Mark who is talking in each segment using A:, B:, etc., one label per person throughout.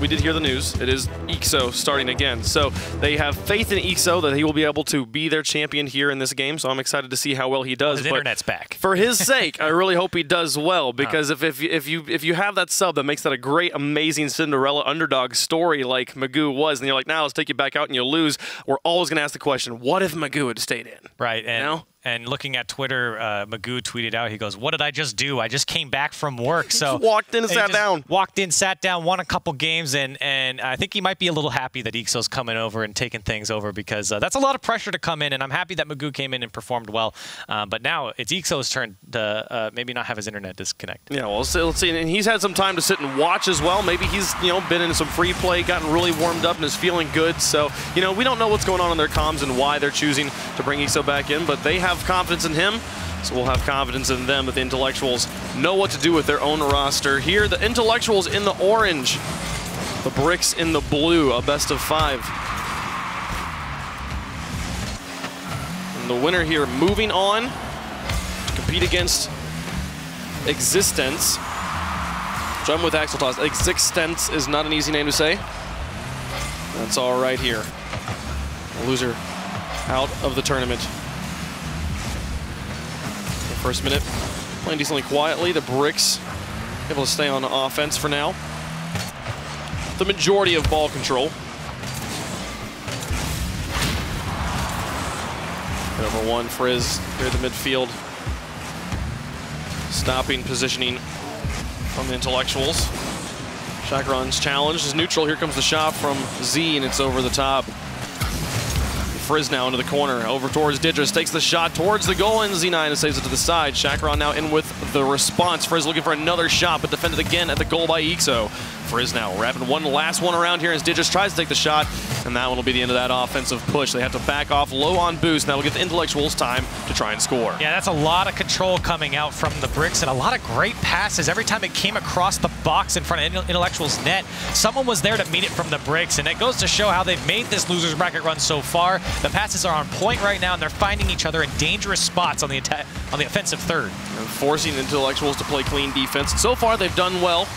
A: we did hear the news. It is EXO starting again. So they have faith in EXO that he will be able to be their champion here in this game. So I'm excited to see how well he does.
B: His internet's back.
A: For his sake, I really hope he does well, because if you have that sub that makes that a great, amazing Cinderella underdog story like Magoo was, and you're like, now let's take you back out and you lose, we're always going to ask the question, what if Magoo had stayed in?
B: Right. And,
A: you know?
B: And looking at Twitter, Magoo tweeted out, he goes, what did I just do? I just came back from work. So
A: walked in and sat down.
B: Walked in, sat down, won a couple games, and I think he might be a little happy that EXO's coming over and taking things over, because that's a lot of pressure to come in, and I'm happy that Magoo came in and performed well. But now it's EXO's turn to maybe not have his internet disconnect.
A: Yeah, well, let's see. And he's had some time to sit and watch as well. Maybe he's been in some free play, gotten really warmed up, and is feeling good. So we don't know what's going on in their comms and why they're choosing to bring EXO back in, but they have confidence in him. So we'll have confidence in them that the Intellectuals know what to do with their own roster. Here, the Intellectuals in the orange, the Bricks in the blue, a best of 5. And the winner here moving on to compete against Existence. So I'm with Axel Toss. Existence is not an easy name to say. That's all right here. The loser out of the tournament. First minute, playing decently quietly. The Bricks able to stay on offense for now. The majority of ball control. Over 1, Frizz here at the midfield. Stopping positioning from the Intellectuals. Chakron's challenge is neutral. Here comes the shot from Z, and it's over the top. Frizz now into the corner, over towards Didris, takes the shot towards the goal, and Z9 saves it to the side. Chakron now in with the response. Frizz looking for another shot, but defended again at the goal by EXO. Frizz now wrapping one last one around here as Didris tries to take the shot, and that one will be the end of that offensive push. They have to back off low on boost. Now we'll get the Intellectuals time to try and score.
B: Yeah, that's a lot of control coming out from the Bricks, and a lot of great passes. Every time it came across the box in front of Intellectuals' net, someone was there to meet it from the Bricks, and it goes to show how they've made this losers bracket run so far. The passes are on point right now, and they're finding each other in dangerous spots on the offensive third.
A: And forcing Intellectuals to play clean defense. So far, they've done well.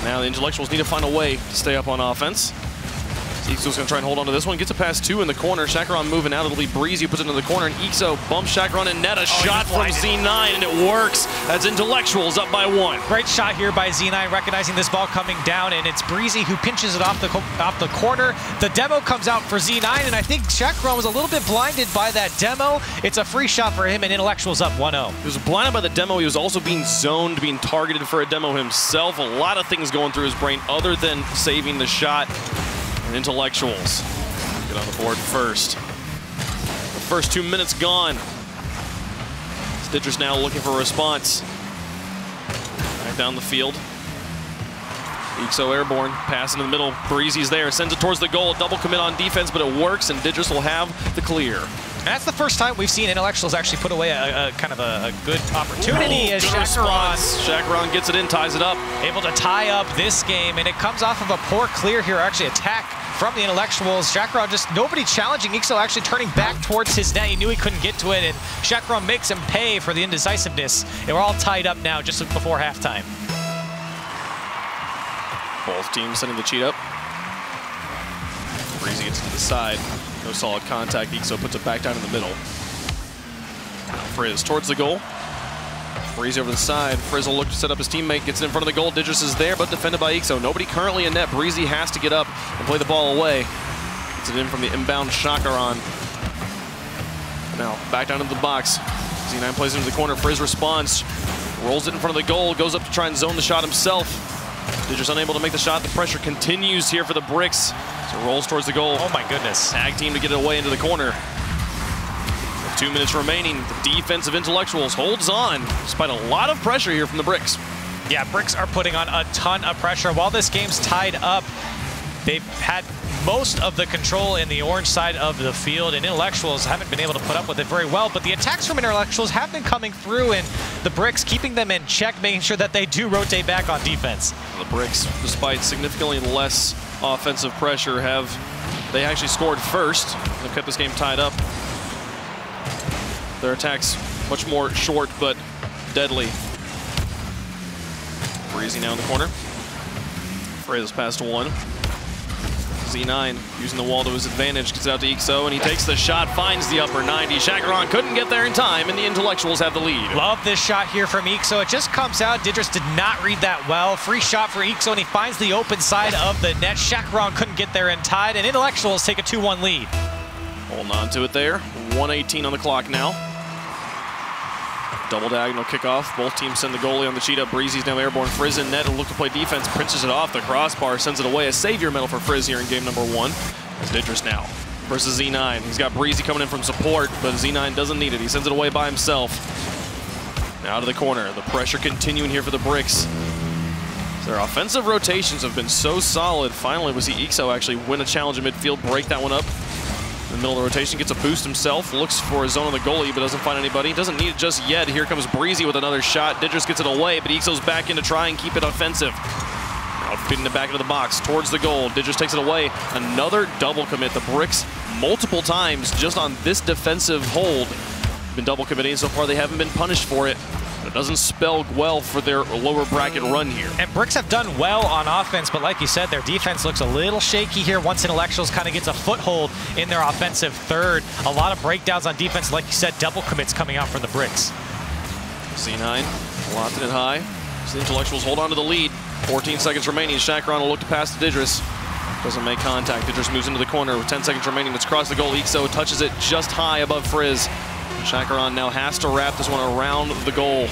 A: Now the Intellectuals need to find a way to stay up on offense. EXO's going to try and hold on to this one. Gets a pass 2 in the corner. Chakron moving out. It'll be Breezy who puts it into the corner, and EXO bumps Chakron and net. A shot from Z9, and it works. That's Intellectuals up by 1.
B: Great shot here by Z9, recognizing this ball coming down, and it's Breezy who pinches it off the corner. The demo comes out for Z9, and I think Chakron was a little bit blinded by that demo. It's a free shot for him, and Intellectuals up 1-0.
A: He was blinded by the demo. He was also being zoned, being targeted for a demo himself. A lot of things going through his brain other than saving the shot. Intellectuals get on the board first. The first 2 minutes gone. Stitcher's now looking for a response. Back down the field. EXO airborne, pass into the middle. Breezy's there, sends it towards the goal. Double commit on defense, but it works, and Didris will have the clear.
B: And that's the first time we've seen Intellectuals actually put away a kind of a good opportunity.
A: Ooh,
B: as
A: Chakron gets it in, ties it up.
B: Able to tie up this game, and it comes off of a poor clear here, actually attack from the Intellectuals. Chakron just nobody challenging. EXO actually turning back towards his net. He knew he couldn't get to it, and Chakron makes him pay for the indecisiveness. They were all tied up now just before halftime.
A: Both teams sending the cheat up. Breezy gets to the side. No solid contact. EXO puts it back down in the middle. Frizz towards the goal. Breezy over the side. Frizz will look to set up his teammate. Gets it in front of the goal. Didris is there, but defended by EXO. Nobody currently in net. Breezy has to get up and play the ball away. Gets it in from the inbound Chakron. Now back down into the box. Z9 plays into the corner. Frizz responds. Rolls it in front of the goal. Goes up to try and zone the shot himself. Didris unable to make the shot. The pressure continues here for the Bricks. So rolls towards the goal.
B: Oh my goodness.
A: Tag team to get it away into the corner. With 2 minutes remaining, the defensive Intellectuals holds on despite a lot of pressure here from the Bricks.
B: Yeah, Bricks are putting on a ton of pressure. While this game's tied up, they've had most of the control in the orange side of the field, and Intellectuals haven't been able to put up with it very well, but the attacks from Intellectuals have been coming through, and the Bricks keeping them in check, making sure that they do rotate back on defense.
A: The Bricks, despite significantly less offensive pressure, they actually scored first. They've kept this game tied up. Their attacks much more short but deadly. Breezy now in the corner. Frizz past one. Z9 using the wall to his advantage, gets it out to EXO, and he takes the shot, finds the upper 90. Chakaron couldn't get there in time, and the Intellectuals have the lead.
B: Love this shot here from EXO. It just comes out. Didris did not read that well. Free shot for EXO, and he finds the open side of the net. Chakaron couldn't get there in time, and Intellectuals take a 2-1 lead.
A: Holding on to it there. 1:18 on the clock now. Double diagonal kickoff. Both teams send the goalie on the cheat up. Breezy's now airborne. Frizz in net will look to play defense. Princes it off the crossbar. Sends it away. A savior medal for Frizz here in game number 1. It's Didris now versus Z9. He's got Breezy coming in from support, but Z9 doesn't need it. He sends it away by himself. Now to the corner. The pressure continuing here for the Bricks. Their offensive rotations have been so solid. Finally, we see EXO actually win a challenge in midfield, break that one up. In the middle of the rotation, gets a boost himself, looks for a zone on the goalie, but doesn't find anybody. Doesn't need it just yet. Here comes Breezy with another shot. Didris gets it away, but EXO's back in to try and keep it offensive. Now feeding it back into the box, towards the goal. Didris takes it away. Another double commit. The Bricks, multiple times, just on this defensive hold, been double committing. So far, they haven't been punished for it. It doesn't spell well for their lower bracket run here.
B: And Bricks have done well on offense, but like you said, their defense looks a little shaky here once Intellectuals kind of gets a foothold in their offensive third. A lot of breakdowns on defense, like you said, double commits coming out from the Bricks.
A: Z9 locked it high. So the Intellectuals hold on to the lead. 14 seconds remaining. Chakaron will look to pass to Didris. Doesn't make contact. Didris moves into the corner with 10 seconds remaining. It's across the goal. EXO touches it just high above Frizz. Chakaron now has to wrap this one around the goal.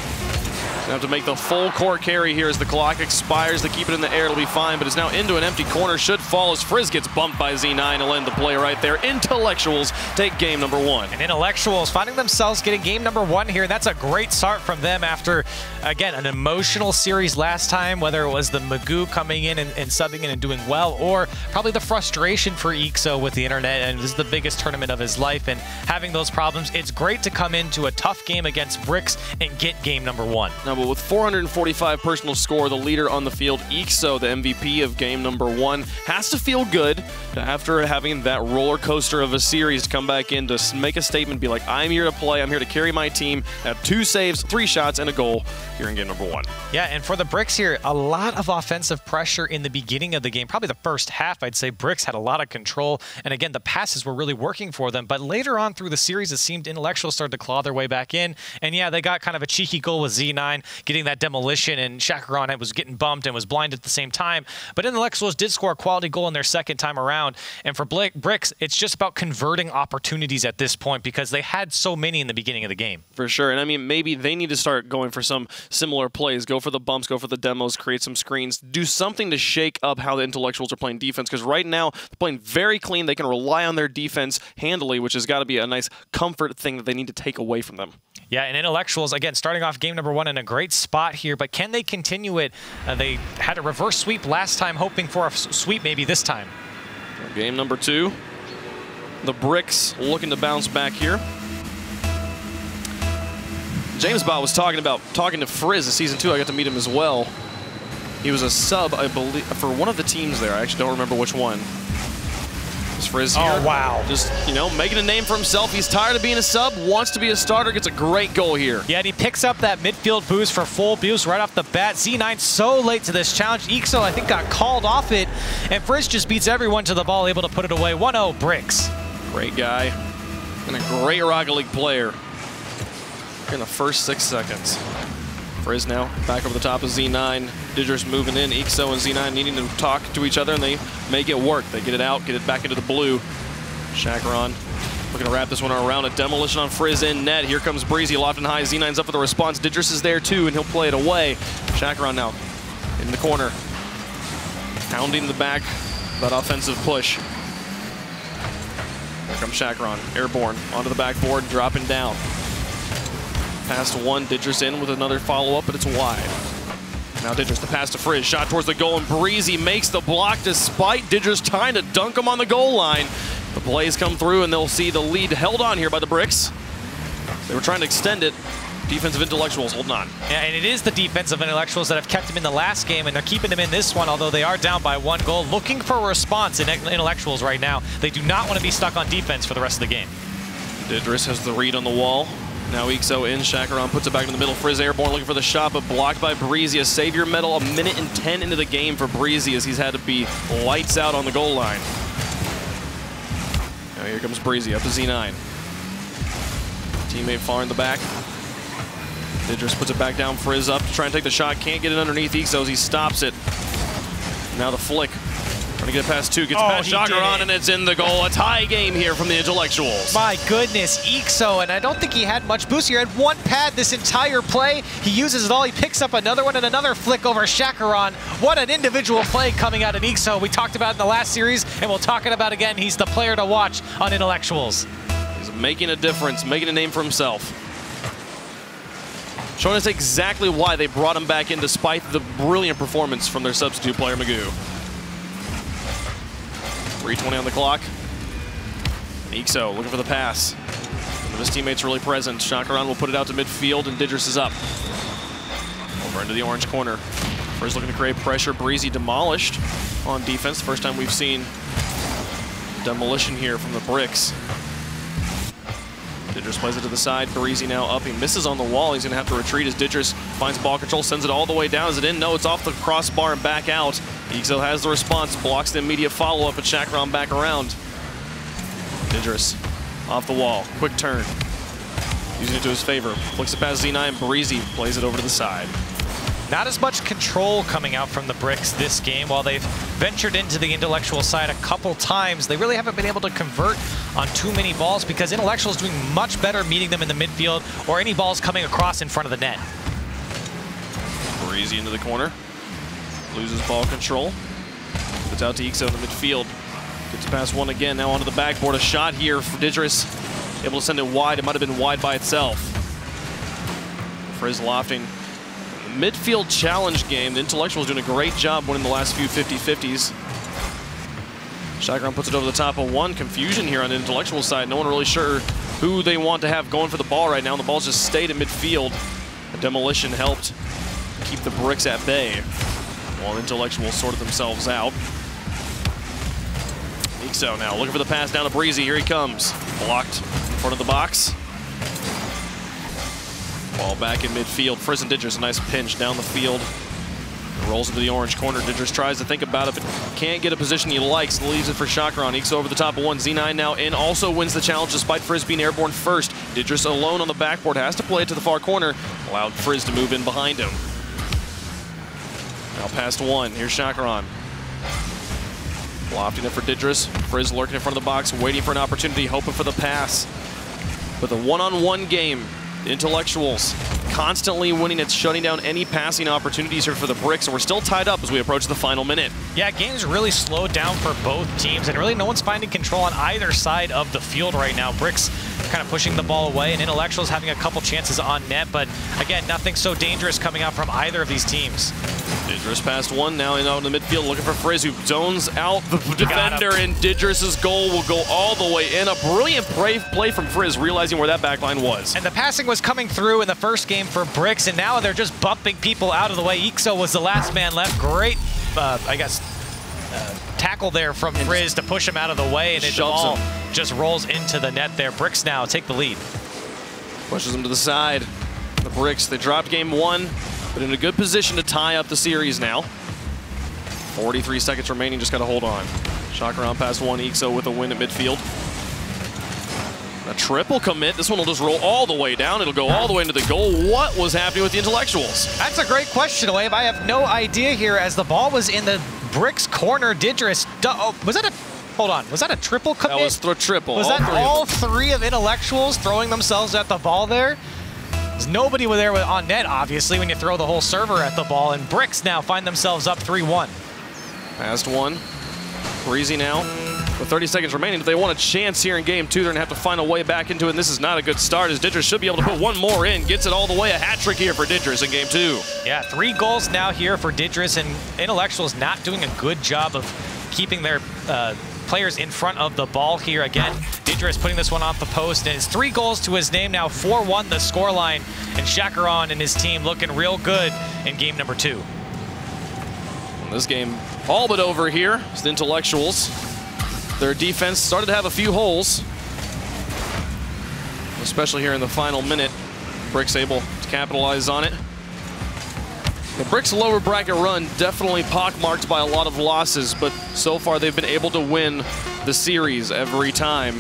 A: Gonna have to make the full court carry here as the clock expires. They keep it in the air, it'll be fine, but it's now into an empty corner. Should fall as Frizz gets bumped by Z9. He'll end the play right there. Intellectuals take game number 1.
B: And Intellectuals finding themselves getting game number 1 here. That's a great start from them after, again, an emotional series last time, whether it was the Magoo coming in and subbing in and doing well, or probably the frustration for EXO with the internet, and this is the biggest tournament of his life, and having those problems. It's great to come into a tough game against Bricks and get game number 1.
A: Now, but with 445 personal score, the leader on the field, EXO, the MVP of game number 1, has to feel good after having that roller coaster of a series to come back in to make a statement, be like, I'm here to play, I'm here to carry my team, have 2 saves, 3 shots, and a goal here in game number 1.
B: Yeah, and for the Bricks here, a lot of offensive pressure in the beginning of the game. Probably the first half, I'd say Bricks had a lot of control, and again, the passes were really working for them, but later on through the series, it seemed Intellectuals started to claw their way back in, and yeah, they got kind of a cheeky goal with Z9, getting that demolition, and Chakaron was getting bumped and was blind at the same time. But Intellectuals did score a quality goal in their second time around. And for Bricks, it's just about converting opportunities at this point because they had so many in the beginning of the game.
A: For sure. And I mean, maybe they need to start going for some similar plays. Go for the bumps, go for the demos, create some screens. Do something to shake up how the Intellectuals are playing defense, because right now they're playing very clean. They can rely on their defense handily, which has got to be a nice comfort thing that they need to take away from them.
B: Yeah, and Intellectuals, again, starting off game number 1 in a great spot here, but can they continue it? They had a reverse sweep last time, hoping for a sweep maybe this time.
A: Game number 2. The Bricks looking to bounce back here. James Bott was talking to Frizz in Season 2. I got to meet him as well. He was a sub, I believe, for one of the teams there. I actually don't remember which one. Frizz here.
B: Oh, wow.
A: Just, you know, making a name for himself. He's tired of being a sub, wants to be a starter, gets a great goal here.
B: Yeah, and he picks up that midfield boost for full boost right off the bat. Z9 so late to this challenge. EXO, I think, got called off it, and Frizz just beats everyone to the ball, able to put it away. 1-0 Bricks.
A: Great guy and a great Rocket League player in the first 6 seconds. Frizz now back over the top of Z9. Didris moving in. EXO and Z9 needing to talk to each other, and they make it work. They get it out, get it back into the blue. Chakaron looking to wrap this one around. A demolition on Frizz in net. Here comes Breezy, lofting high. Z9's up for the response. Didris is there too, and he'll play it away. Chakaron now in the corner, pounding the back, that offensive push. Here comes Chakaron, airborne, onto the backboard, dropping down. Past one, Didris in with another follow-up, but it's wide. Now Didris, the pass to Frizz, shot towards the goal, and Breezy makes the block despite Didris trying to dunk him on the goal line. The plays come through, and they'll see the lead held on here by the Bricks. They were trying to extend it. Defensive Intellectuals holding on.
B: Yeah, and it is the defensive Intellectuals that have kept him in the last game, and they're keeping him in this one, although they are down by 1 goal. Looking for a response in Intellectuals right now. They do not want to be stuck on defense for the rest of the game.
A: Didris has the read on the wall. Now Ixo in, Shakaron puts it back in the middle. Frizz airborne looking for the shot, but blocked by Breezy. A savior medal, 1 minute and 10 into the game for Breezy as he's had to be lights out on the goal line. Now here comes Breezy up to Z9. Teammate far in the back. Didris puts it back down, Frizz up to try and take the shot. Can't get it underneath Ixo as he stops it. Now the flick. Trying to get past 2, gets past Shakaron, and it's in the goal. A tie game here from the Intellectuals.
B: My goodness, Ixo, and I don't think he had much boost here. He had 1 pad this entire play. He uses it all. He picks up another one and another flick over Shakaron. What an individual play coming out of Ixo. We talked about it in the last series, and we'll talk it about again. He's the player to watch on Intellectuals.
A: He's making a difference, making a name for himself. Showing us exactly why they brought him back in despite the brilliant performance from their substitute player, Magoo. 3:20 on the clock. Ixo looking for the pass. One of his teammates really present. Shakaron will put it out to midfield, and Didris is up. Over into the orange corner. First looking to create pressure. Breezy demolished on defense. First time we've seen demolition here from the Bricks. Didris plays it to the side. Breezy now up. He misses on the wall. He's going to have to retreat as Didris finds ball control, sends it all the way down. Is it in? No, it's off the crossbar and back out. Ixo has the response, blocks the immediate follow-up, and Shakaron back around. Didris off the wall. Quick turn. Using it to his favor. Flicks it past Z9. Breezy plays it over to the side.
B: Not as much control coming out from the Bricks this game. While they've ventured into the Intellectual side a couple times, they really haven't been able to convert on too many balls because Intellectual's doing much better meeting them in the midfield or any balls coming across in front of the net.
A: Breezy into the corner. Loses ball control. Puts out to Ixo in the midfield. Gets past 1 again. Now onto the backboard. A shot here for Didris. Able to send it wide. It might have been wide by itself. Frizz lofting. Midfield challenge game. The Intellectuals doing a great job winning the last few 50-50s. Shakaron puts it over the top of 1. Confusion here on the Intellectual side. No one really sure who they want to have going for the ball right now. The ball's just stayed at midfield. The demolition helped keep the Bricks at bay while the Intellectuals sorted themselves out. Ixo now looking for the pass down to Breezy. Here he comes. Blocked in front of the box. Ball back in midfield. Frizz and Didris, a nice pinch down the field. It rolls into the orange corner. Didris tries to think about it, but can't get a position he likes. Leaves it for Shakaron. Ixo over the top of 1. Z9 now in. Also wins the challenge despite Frizz being airborne first. Didris alone on the backboard. Has to play it to the far corner. Allowed Frizz to move in behind him. Now past 1. Here's Shakaron. Lofting it for Didris. Frizz lurking in front of the box, waiting for an opportunity, hoping for the pass. But the one-on-one game, Intellectuals constantly winning. It's shutting down any passing opportunities here for the Bricks, and we're still tied up as we approach the final minute.
B: Yeah, game's really slowed down for both teams, and really no one's finding control on either side of the field right now. Bricks kind of pushing the ball away, and Intellectuals having a couple chances on net, but again, nothing so dangerous coming out from either of these teams.
A: Didris past 1, now in the midfield looking for Frizz, who zones out the defender, and Didris' goal will go all the way in. A brilliant play from Frizz, realizing where that backline was.
B: And the passing was coming through in the first game for Bricks, and now they're just bumping people out of the way. Ixo was the last man left. Great, tackle there from Frizz to push him out of the way, and the ball just rolls into the net there. Bricks now take the lead.
A: Pushes him to the side. The Bricks, they dropped game 1, but in a good position to tie up the series now. 43 seconds remaining, just got to hold on. Shakaron past 1, Ixo with a win at midfield. A triple commit. This one will just roll all the way down. It'll go all the way into the goal. What was happening with the Intellectuals?
B: That's a great question, Wave. I have no idea here as the ball was in the Bricks corner. Didris, was that a, hold on, was that a triple commit?
A: That was the triple.
B: Was that all 3 of Intellectuals throwing themselves at the ball there? There's nobody there on net, obviously, when you throw the whole server at the ball, and Bricks now find themselves up 3-1.
A: Past 1. Breezy now with 30 seconds remaining. If they want a chance here in game 2, they're going to have to find a way back into it, and this is not a good start, as Didris should be able to put 1 more in. Gets it all the way. A hat trick here for Didris in game 2. Yeah,
B: 3 goals now here for Didris, and Intellectuals not doing a good job of keeping their players in front of the ball here. Again, Didris putting this one off the post, and it's 3 goals to his name now. 4-1 the scoreline, and Shakaron and his team looking real good in game number 2.
A: This game all but over here. It's the Intellectuals. Their defense started to have a few holes. especially here in the final minute. Bricks able to capitalize on it. The Bricks lower bracket run definitely pockmarked by a lot of losses, but so far they've been able to win the series every time.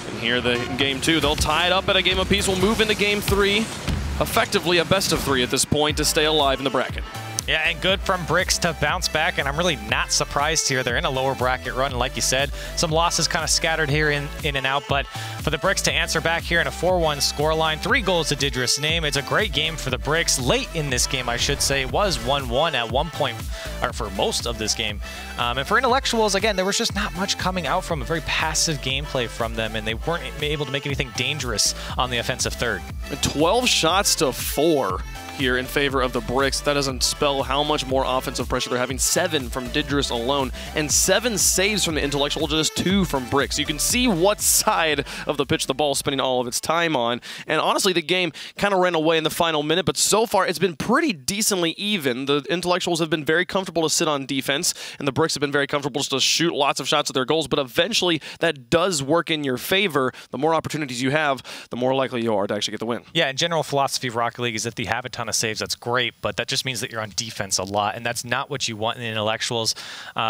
A: And here in game 2, they'll tie it up at a game apiece. We'll move into game 3, effectively a best of 3 at this point to stay alive in the bracket.
B: Yeah, and good from Bricks to bounce back, and I'm really not surprised here. They're in a lower bracket run, and like you said, some losses kind of scattered here in and out, but for the Bricks to answer back here in a 4-1 scoreline, 3 goals to Didris' name. It's a great game for the Bricks. Late in this game, I should say, it was 1-1 at one point, or for most of this game. And for Intellectuals, again, there was just not much coming out from a very passive gameplay from them, and they weren't able to make anything dangerous on the offensive third.
A: 12 shots to 4. Here in favor of the Bricks. That doesn't spell how much more offensive pressure they're having. 7 from Didris alone, and 7 saves from the Intellectual, just 2 from Bricks. You can see what side of the pitch the ball is spending all of its time on. And honestly, the game kind of ran away in the final minute, but so far it's been pretty decently even. The Intellectuals have been very comfortable to sit on defense, and the Bricks have been very comfortable just to shoot lots of shots at their goals, but eventually that does work in your favor. The more opportunities you have, the more likely you are to actually get the win.
B: Yeah, and general philosophy of Rocket League is if you have a ton of saves, that's great, but that just means that you're on defense a lot, and that's not what you want in Intellectuals.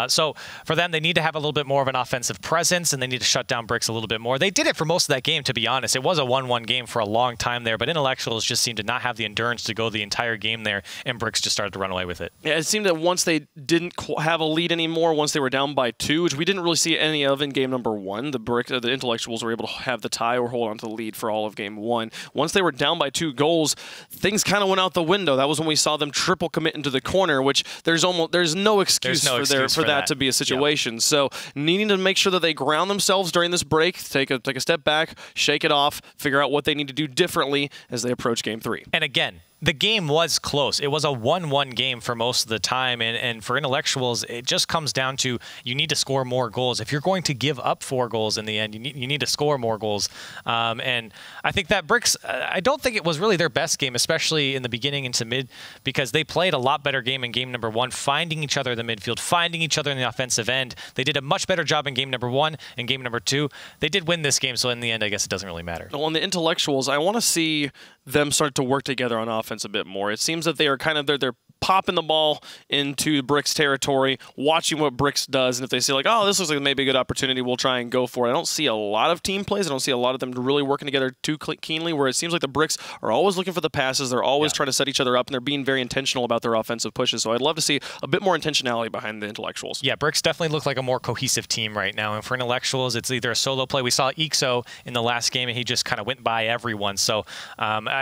B: So for them, they need to have a little bit more of an offensive presence, and they need to shut down Bricks a little bit more. They did it for most of that game, to be honest. It was a 1-1 game for a long time there, but Intellectuals just seemed to not have the endurance to go the entire game there, and Bricks just started to run away with it.
A: Yeah, it seemed that once they didn't have a lead anymore, once they were down by 2, which we didn't really see any of in game number 1, the Intellectuals were able to have the tie or hold on to the lead for all of game 1. Once they were down by 2 goals, things kind of went out the window. That was when we saw them triple commit into the corner, which there's no excuse for that to be a situation. Yep. So needing to make sure that they ground themselves during this break, take a step back, shake it off, figure out what they need to do differently as they approach game 3.
B: And again, the game was close. It was a 1-1 game for most of the time, and for Intellectuals, it just comes down to you need to score more goals. If you're going to give up 4 goals in the end, you need to score more goals. And I think that Bricks, I don't think it was really their best game, especially in the beginning into mid, because they played a lot better game in game number 1, finding each other in the midfield, finding each other in the offensive end. They did a much better job in game number 1 and game number 2. They did win this game, so in the end, I guess it doesn't really matter.
A: Well, on the Intellectuals, I want to see them start to work together on offense a bit more. It seems that they are kind of they're popping the ball into Bricks territory, watching what Bricks does, and if they see like, oh, this looks like maybe a good opportunity, we'll try and go for it. I don't see a lot of team plays. I don't see a lot of them really working together too keenly, where it seems like the Bricks are always looking for the passes. They're always trying to set each other up, and they're being very intentional about their offensive pushes. So I'd love to see a bit more intentionality behind the Intellectuals.
B: Yeah, Bricks definitely look like a more cohesive team right now, and for Intellectuals, it's either a solo play. We saw Ixo in the last game, and he just kind of went by everyone. So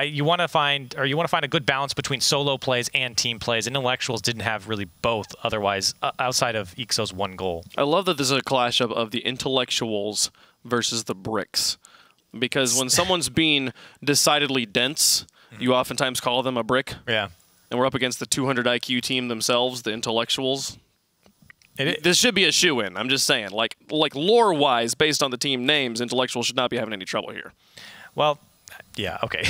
B: you want to find a good balance between solo plays and team plays. Intellectuals didn't have really both otherwise outside of Ixo's 1 goal.
A: I love that this is a clash of the Intellectuals versus the Bricks, because when someone's being decidedly dense, you oftentimes call them a brick.
B: Yeah.
A: And we're up against the 200 IQ team themselves, the Intellectuals. This should be a shoe-in. I'm just saying, like lore-wise, based on the team names, Intellectuals should not be having any trouble here.
B: Well, yeah, okay.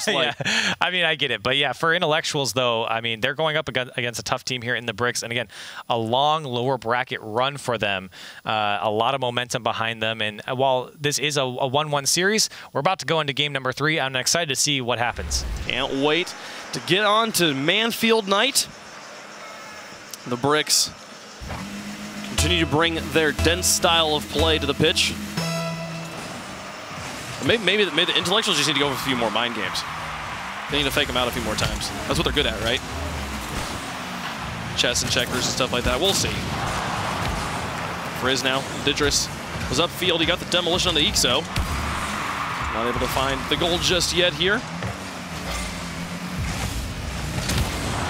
B: Yeah. I mean, I get it. But yeah, for Intellectuals, though, I mean, they're going up against a tough team here in the Bricks. And again, a long lower bracket run for them. A lot of momentum behind them. And while this is a 1-1 series, we're about to go into game number 3. I'm excited to see what happens.
A: Can't wait to get on to Manfield night. The Bricks continue to bring their dense style of play to the pitch. Maybe the Intellectuals just need to go with a few more mind games. They need to fake them out a few more times. That's what they're good at, right? Chess and checkers and stuff like that. We'll see. Frizz now. Didris was upfield. He got the demolition on the Ixo. Not able to find the goal just yet here.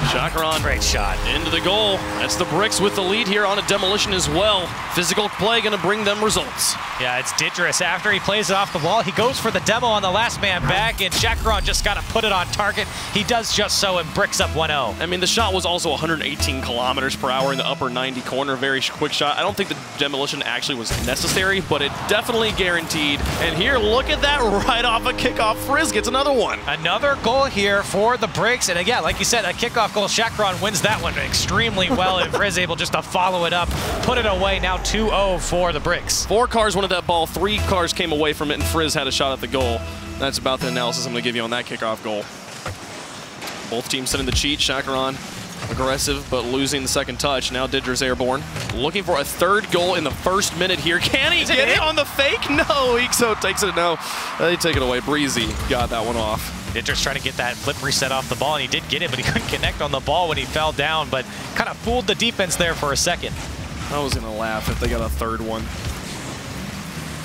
A: Chakaron.
B: Great shot.
A: Into the goal. That's the Bricks with the lead here on a demolition as well. Physical play going to bring them results.
B: Yeah, it's Didris. After he plays it off the wall, he goes for the demo on the last man back, and Chakaron just got to put it on target. He does just so, and Bricks up 1-0.
A: I mean, the shot was also 118 kilometers per hour in the upper 90 corner. Very quick shot. I don't think the demolition actually was necessary, but it definitely guaranteed. And here, look at that right off a kickoff. Frizz gets another one.
B: Another goal here for the Bricks. And again, like you said, a kickoff goal. Chakaron wins that one extremely well, and Frizz able just to follow it up, put it away. Now 2-0 for the Bricks.
A: 4 cars wanted that ball, 3 cars came away from it, and Frizz had a shot at the goal. That's about the analysis I'm going to give you on that kickoff goal. Both teams sending the cheat. Chacaron aggressive, but losing the second touch. Now Didger's airborne. Looking for a third goal in the first minute here. Can he get it on the fake? No, Ixo takes it. No, they take it away. Breezy got that one off.
B: Didger's trying to get that flip reset off the ball, and he did get it, but he couldn't connect on the ball when he fell down, but kind of fooled the defense there for a second.
A: I was going to laugh if they got a third one.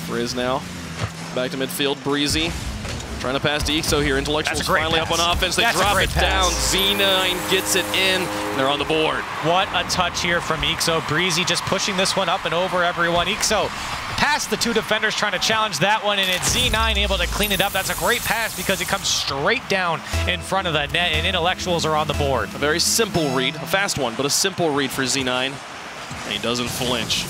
A: Frizz now. Back to midfield. Breezy. Trying to pass to Ixo here. Intellectuals finally up on offense. They drop it down. Z9 gets it in. And they're on the board.
B: What a touch here from Ixo. Breezy just pushing this one up and over everyone. Ixo past the two defenders trying to challenge that one, and it's Z9 able to clean it up. That's a great pass because it comes straight down in front of the net, and Intellectuals are on the board.
A: A very simple read. A fast one, but a simple read for Z9. And he doesn't flinch.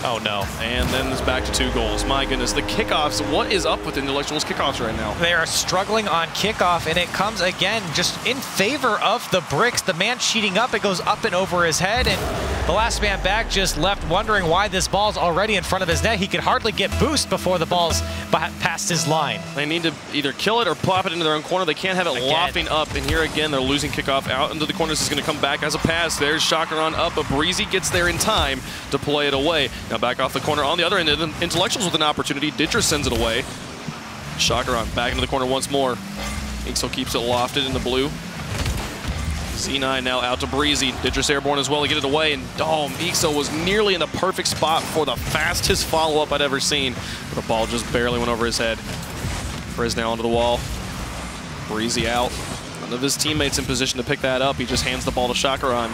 B: Oh, no.
A: And then it's back to 2 goals. My goodness, the kickoffs, what is up with Intellectuals kickoffs right now?
B: They are struggling on kickoff, and it comes, again, just in favor of the Bricks. The man cheating up, it goes up and over his head, and the last man back just left wondering why this ball's already in front of his net. He could hardly get boost before the ball's past his line.
A: They need to either kill it or plop it into their own corner. They can't have it lofting up, and here again, they're losing kickoff out into the corner. This is going to come back as a pass. There's Chacaron up, but Breezy gets there in time to play it away. Now back off the corner on the other end, Intellectuals with an opportunity. Didger sends it away. Chacaron back into the corner once more. Ixo keeps it lofted in the blue. Z9 now out to Breezy. Didger's airborne as well to get it away, and Ixo was nearly in the perfect spot for the fastest follow-up I'd ever seen. But the ball just barely went over his head. Frizz now onto the wall. Breezy out. None of his teammates in position to pick that up. He just hands the ball to Chacaron.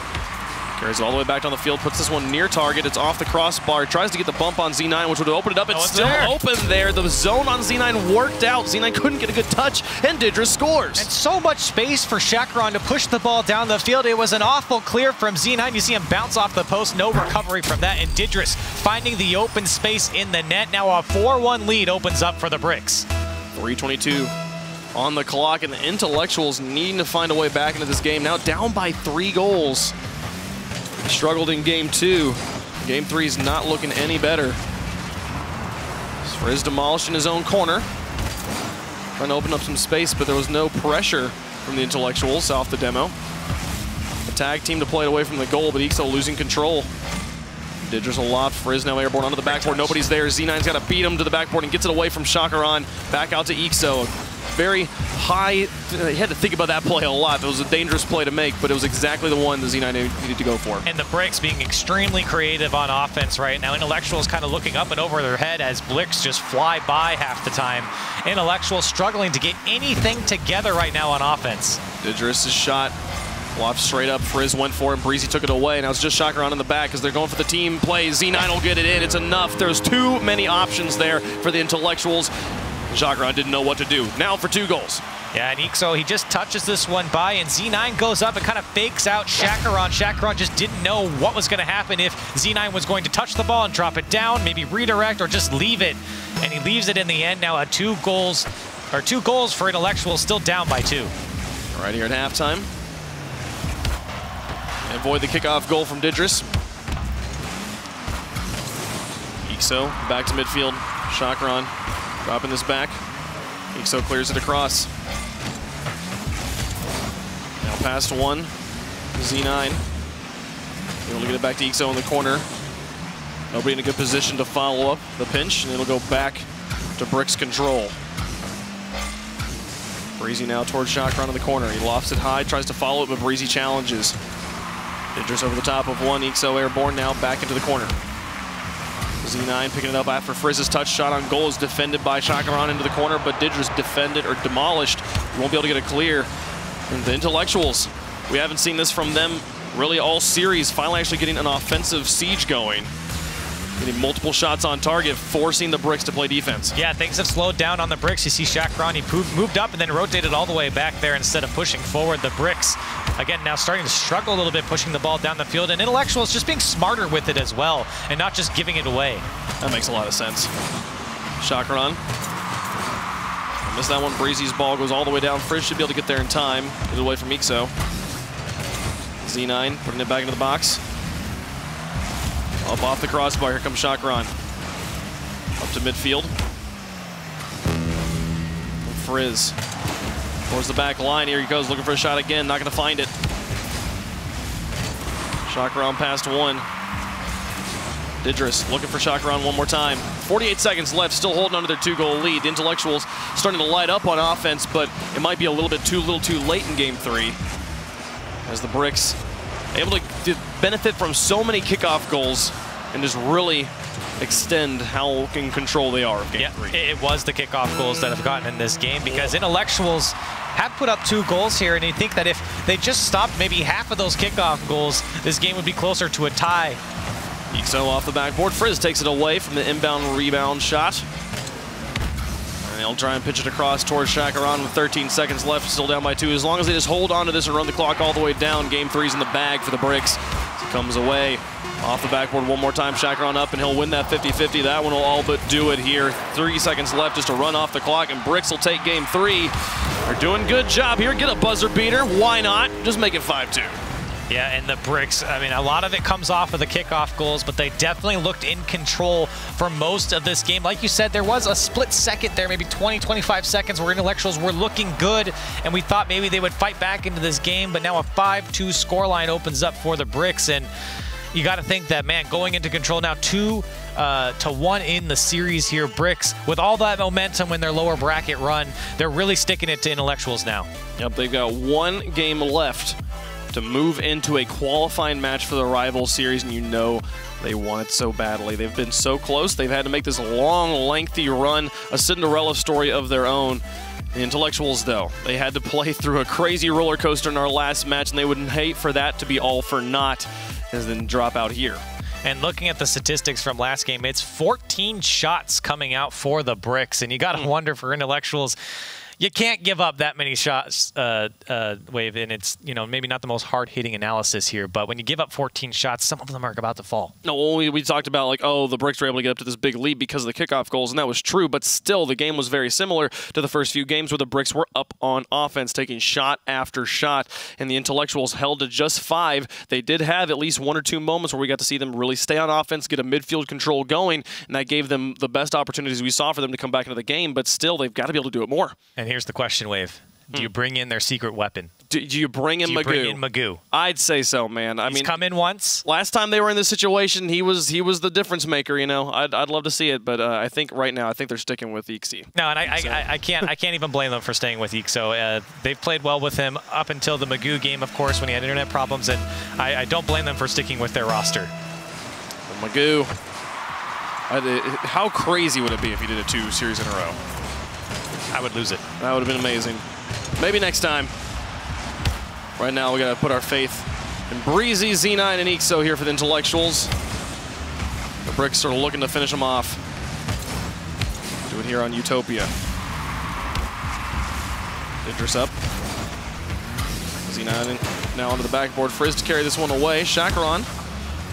A: Carries it all the way back down the field, puts this one near target. It's off the crossbar. Tries to get the bump on Z9, which would open it up. It's still open there. The zone on Z9 worked out. Z9 couldn't get a good touch, and Didger scores.
B: And so much space for Chacaron to push the ball down the field. It was an awful clear from Z9. You see him bounce off the post. No recovery from that. And Didris finding the open space in the net. Now a 4-1 lead opens up for the Bricks.
A: 3:22 on the clock, and the Intellectuals needing to find a way back into this game. Now down by 3 goals. Struggled in game 2. Game 3 is not looking any better. Frizz demolished in his own corner. Trying to open up some space, but there was no pressure from the Intellectuals off the demo. A tag team to play it away from the goal, but Ixo losing control. Didger's a lot. Frizz now airborne onto the backboard. Nobody's there. Z9's got to beat him to the backboard and gets it away from Chacaron. Back out to Ixo. Very high. He had to think about that play a lot. It was a dangerous play to make, but it was exactly the one that Z9 needed to go for.
B: And the Bricks being extremely creative on offense right now. Intellectuals kind of looking up and over their head as Blicks just fly by half the time. Intellectuals struggling to get anything together right now on offense.
A: Didger's shot. Loft straight up. Frizz went for him. Breezy took it away. Now it's just Chacaron in the back as they're going for the team play. Z9 will get it in. It's enough. There's too many options there for the Intellectuals. Chacaron didn't know what to do. Now for 2 goals.
B: Yeah, and Ixo, he just touches this one by, and Z9 goes up and kind of fakes out Chacaron. Chacaron just didn't know what was going to happen, if Z9 was going to touch the ball and drop it down, maybe redirect, or just leave it. And he leaves it in the end. Now a 2 goals for Intellectuals, still down by 2.
A: Right here at halftime. And avoid the kickoff goal from Didris. Ixo back to midfield. Chacaron dropping this back. Ixo clears it across. Now past 1. Z9. Able to get it back to Ixo in the corner. Nobody in a good position to follow up the pinch, and it'll go back to Brick's control. Breezy now towards Chacaron in the corner. He lofts it high, tries to follow it, but Breezy challenges. Didger's over the top of 1. Ixo airborne now back into the corner. Z9 picking it up after Frizz's touch shot on goal is defended by Chacaron into the corner, but Didger's defended or demolished. He won't be able to get it clear. And the Intellectuals, we haven't seen this from them really all series, finally actually getting an offensive siege going. Getting multiple shots on target, forcing the Bricks to play defense.
B: Yeah, things have slowed down on the Bricks. You see Chacaron, he moved up and then rotated all the way back there instead of pushing forward. The Bricks, again, now starting to struggle a little bit pushing the ball down the field, and Intellectuals just being smarter with it as well and not just giving it away.
A: That makes a lot of sense. Chacaron. Missed that one. Breezy's ball goes all the way down. Frizz should be able to get there in time. Get it away from Ixo. Z9 putting it back into the box. Up off the crossbar, here comes Chacaron. Up to midfield. Frizz. Towards the back line, here he goes, looking for a shot again, not gonna find it. Shakaran past one. Didris looking for Shakaran one more time. 48 seconds left, still holding under their 2-goal lead. The Intellectuals starting to light up on offense, but it might be a little too late in game 3. As the Bricks able to benefit from so many kickoff goals and just really extend how in control they are of game 3.
B: It was the kickoff goals that have gotten in this game, because Intellectuals have put up 2 goals here, and you think that if they just stopped maybe half of those kickoff goals, this game would be closer to a tie.
A: Ixo off the backboard. Frizz takes it away from the inbound rebound shot. And they'll try and pitch it across towards Shakaran with 13 seconds left, still down by 2. As long as they just hold on to this and run the clock all the way down, game 3's in the bag for the Bricks. It comes away. Off the backboard one more time, Shakaran up, and he'll win that 50-50. That one will all but do it here. 3 seconds left just to run off the clock, and Bricks will take game 3. They're doing a good job here. Get a buzzer beater. Why not? Just make it 5-2.
B: Yeah, and the Bricks, I mean, a lot of it comes off of the kickoff goals, but they definitely looked in control for most of this game. Like you said, there was a split second there, maybe 20, 25 seconds, where Intellectuals were looking good, and we thought maybe they would fight back into this game, but now a 5-2 scoreline opens up for the Bricks, and you got to think that, man, going into control now, 2-1 in the series here. Bricks, with all that momentum in their lower bracket run, they're really sticking it to Intellectuals now. Yep,
A: they've got 1 game left to move into a qualifying match for the rival series, and you know they want it so badly. They've been so close. They've had to make this long, lengthy run, a Cinderella story of their own. The Intellectuals, though, they had to play through a crazy roller coaster in our last match, and they wouldn't hate for that to be all for naught, and then drop out here.
B: And looking at the statistics from last game, it's 14 shots coming out for the Bricks, and you got to wonder for Intellectuals, you can't give up that many shots, Wave, and it's, you know, maybe not the most hard-hitting analysis here, but when you give up 14 shots, some of them are about to fall.
A: No, well, we talked about, like, oh, the Bricks were able to get up to this big lead because of the kickoff goals, and that was true, but still, the game was very similar to the first few games where the Bricks were up on offense, taking shot after shot, and the Intellectuals held to just 5. They did have at least 1 or 2 moments where we got to see them really stay on offense, get a midfield control going, and that gave them the best opportunities we saw for them to come back into the game, but still, they've got to be able to do it more.
B: And here's the question, Wave. Do you bring in their secret weapon?
A: Do you bring in Magoo?
B: Bring in Magoo?
A: I'd say so, man. I mean,
B: come in once.
A: Last time they were in this situation, he was the difference maker. You know, I'd love to see it, but I think right now, I think they're sticking with Ixi.
B: No, and I can't even blame them for staying with Ixo. They've played well with him up until the Magoo game, of course, when he had internet problems, and I don't blame them for sticking with their roster.
A: Magoo. How crazy would it be if he did it 2 series in a row?
B: I would lose it.
A: That would have been amazing. Maybe next time. Right now, we got to put our faith in Breezy, Z9, and Ixo here for the Intellectuals. The Bricks are looking to finish them off. Do it here on Utopia. Idris up. Z9 now onto the backboard. Frizz to carry this one away. Shakaran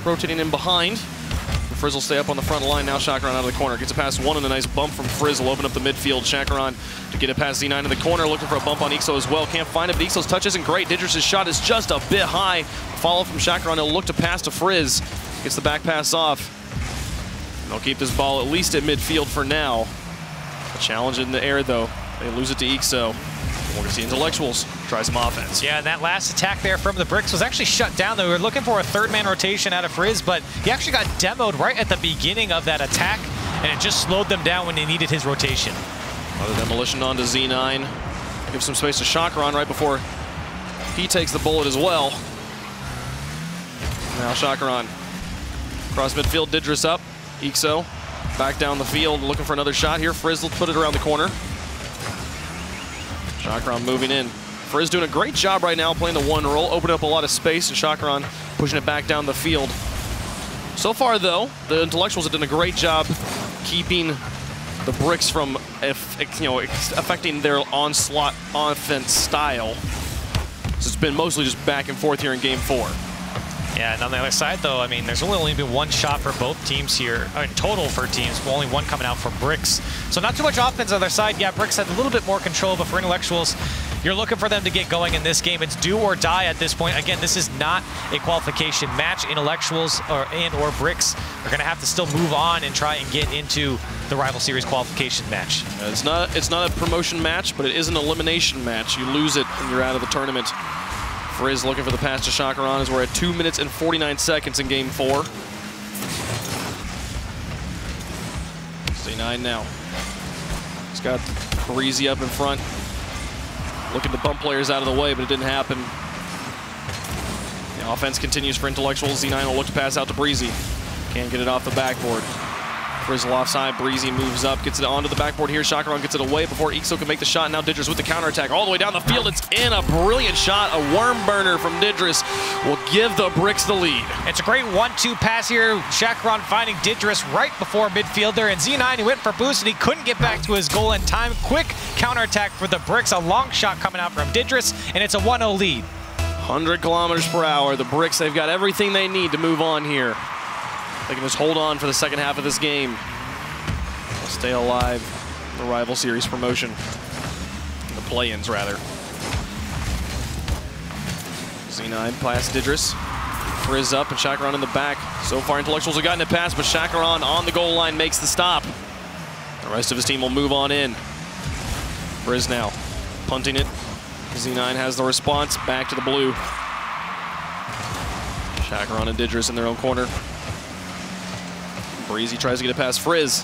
A: rotating in behind. Frizz will stay up on the front line. Now Shakaran out of the corner. Gets it past 1, and a nice bump from Frizz will open up the midfield. Shakaran to get it past Z9 in the corner. Looking for a bump on Ixo as well. Can't find it, but Ixo's touch isn't great. Didris' shot is just a bit high. Follow from Shakaran. He'll look to pass to Frizz. Gets the back pass off. And they'll keep this ball at least at midfield for now. A challenge in the air, though. They lose it to Ixo. We're going to see Intellectuals try some offense.
B: Yeah, and that last attack there from the Bricks was actually shut down. They were looking for a 3rd-man rotation out of Frizz, but he actually got demoed right at the beginning of that attack, and it just slowed them down when they needed his rotation.
A: Another demolition onto Z9. Give some space to Shakaran right before he takes the bullet as well. Now Shakaran. Cross midfield, Didris up. Ixo back down the field, looking for another shot here. Frizz will put it around the corner. Shakaran moving in. Frizz doing a great job right now playing the 1 roll, opening up a lot of space, and Shakaran pushing it back down the field. So far, though, the Intellectuals have done a great job keeping the Bricks from affecting their onslaught offense style. So it's been mostly just back and forth here in Game 4.
B: Yeah, and on the other side, though, I mean, there's only been 1 shot for both teams here, in total for teams, only 1 coming out for Bricks. So not too much offense on their side. Yeah, Bricks had a little bit more control, but for Intellectuals, You're looking for them to get going in this game. It's do or die at this point. Again, this is not a qualification match. Intellectuals or Bricks are going to have to still move on and try and get into the Rival Series qualification match.
A: It's not a promotion match, but it is an elimination match. You lose it and you're out of the tournament. Frizz looking for the pass to Chakaran as we're at 2 minutes and 49 seconds in game 4. C9 now. He's got Breezy up in front. Looking to bump players out of the way, but it didn't happen. The offense continues for Intellectuals. Z9 will look to pass out to Breezy. Can't get it off the backboard. Frizzle offside, Breezy moves up, gets it onto the backboard here. Chakaran gets it away before Ixo can make the shot. Now Didris with the counterattack all the way down the field. It's in, a brilliant shot. A worm burner from Didris will give the Bricks the lead.
B: It's a great 1-2 pass here. Chakaran finding Didris right before midfield there. And Z9, he went for boost and he couldn't get back to his goal in time. Quick counterattack for the Bricks. A long shot coming out from Didris, and it's a 1-0 lead.
A: 100 kilometers per hour. The Bricks, they've got everything they need to move on here. They can just hold on for the second half of this game. They'll stay alive in the Rival Series promotion. The play-ins, rather. Z9 past Didris. Frizz up and Chakaran in the back. So far, Intellectuals have gotten it past, but Chakaran on the goal line makes the stop. The rest of his team will move on in. Frizz now punting it. Z9 has the response. Back to the blue. Chakaran and Didris in their own corner. Breezy tries to get it past Frizz.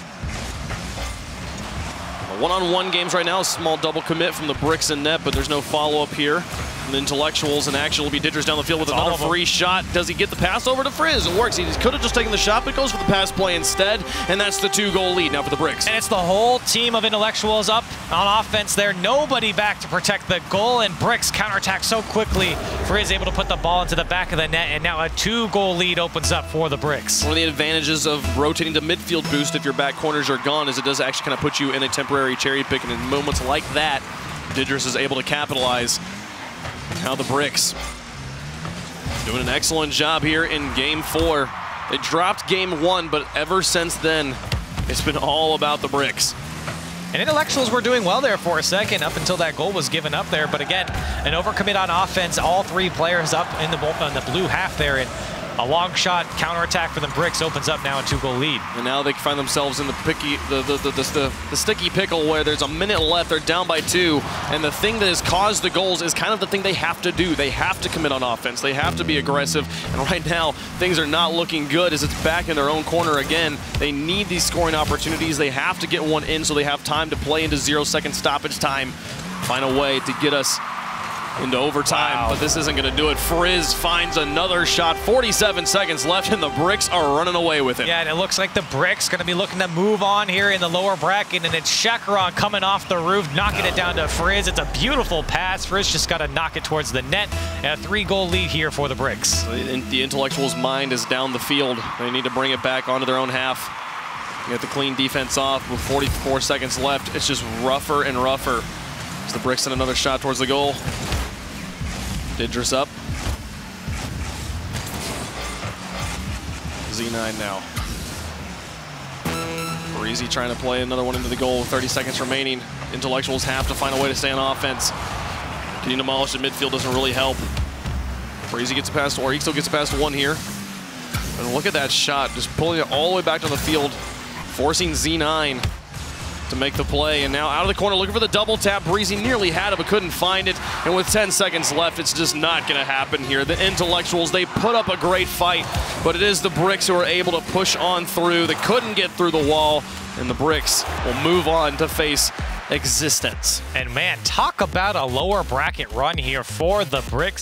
A: One-on-one games right now, a small double commit from the Bricks and net, but there's no follow-up here. And the Intellectuals, and actually will be Didris down the field with another free shot. Does he get the pass over to Frizz? It works. He could have just taken the shot, but goes for the pass play instead, and that's the 2-goal lead now for the Bricks.
B: And it's the whole team of Intellectuals up on offense there. Nobody back to protect the goal, and Bricks counterattack so quickly. Frizz able to put the ball into the back of the net, and now a 2-goal lead opens up for the Bricks.
A: One of the advantages of rotating to midfield boost if your back corners are gone is it does actually kind of put you in a temporary cherry pick, and in moments like that, Didris is able to capitalize. Now the Bricks doing an excellent job here in game 4. They dropped game 1, but ever since then, it's been all about the Bricks.
B: And Intellectuals were doing well there for a second up until that goal was given up there. But again, an overcommit on offense, all 3 players up in the blue half there. And a long shot counterattack for the Bricks opens up now a 2-goal lead.
A: And now they find themselves in the sticky pickle where there's a minute left. They're down by 2. And the thing that has caused the goals is kind of the thing they have to do. They have to commit on offense. They have to be aggressive. And right now, things are not looking good as it's back in their own corner again. They need these scoring opportunities. They have to get one in so they have time to play into 0-second stoppage time. Find a way to get us into overtime, but this isn't going to do it. Frizz finds another shot. 47 seconds left, and the Bricks are running away with it.
B: Yeah, and it looks like the Bricks going to be looking to move on here in the lower bracket, and it's Chakaran coming off the roof, knocking it down to Frizz. It's a beautiful pass. Frizz just got to knock it towards the net, and a 3-goal lead here for the Bricks.
A: The Intellectuals' mind is down the field. They need to bring it back onto their own half. Get the clean defense off with 44 seconds left. It's just rougher and rougher as the Bricks send another shot towards the goal. Didris up. Z9 now. Breezy trying to play another one into the goal with 30 seconds remaining. Intellectuals have to find a way to stay on offense. Getting demolished in midfield doesn't really help. Breezy gets past, or Ixo gets past 1 here. And look at that shot, just pulling it all the way back to the field, forcing Z9 to make the play. And now out of the corner looking for the double tap. Breezy nearly had it but couldn't find it, and with 10 seconds left, it's just not going to happen here. The Intellectuals, they put up a great fight, but it is the Bricks who are able to push on through. They couldn't get through the wall, and the Bricks will move on to face existence.
B: And man, talk about a lower bracket run here for the Bricks.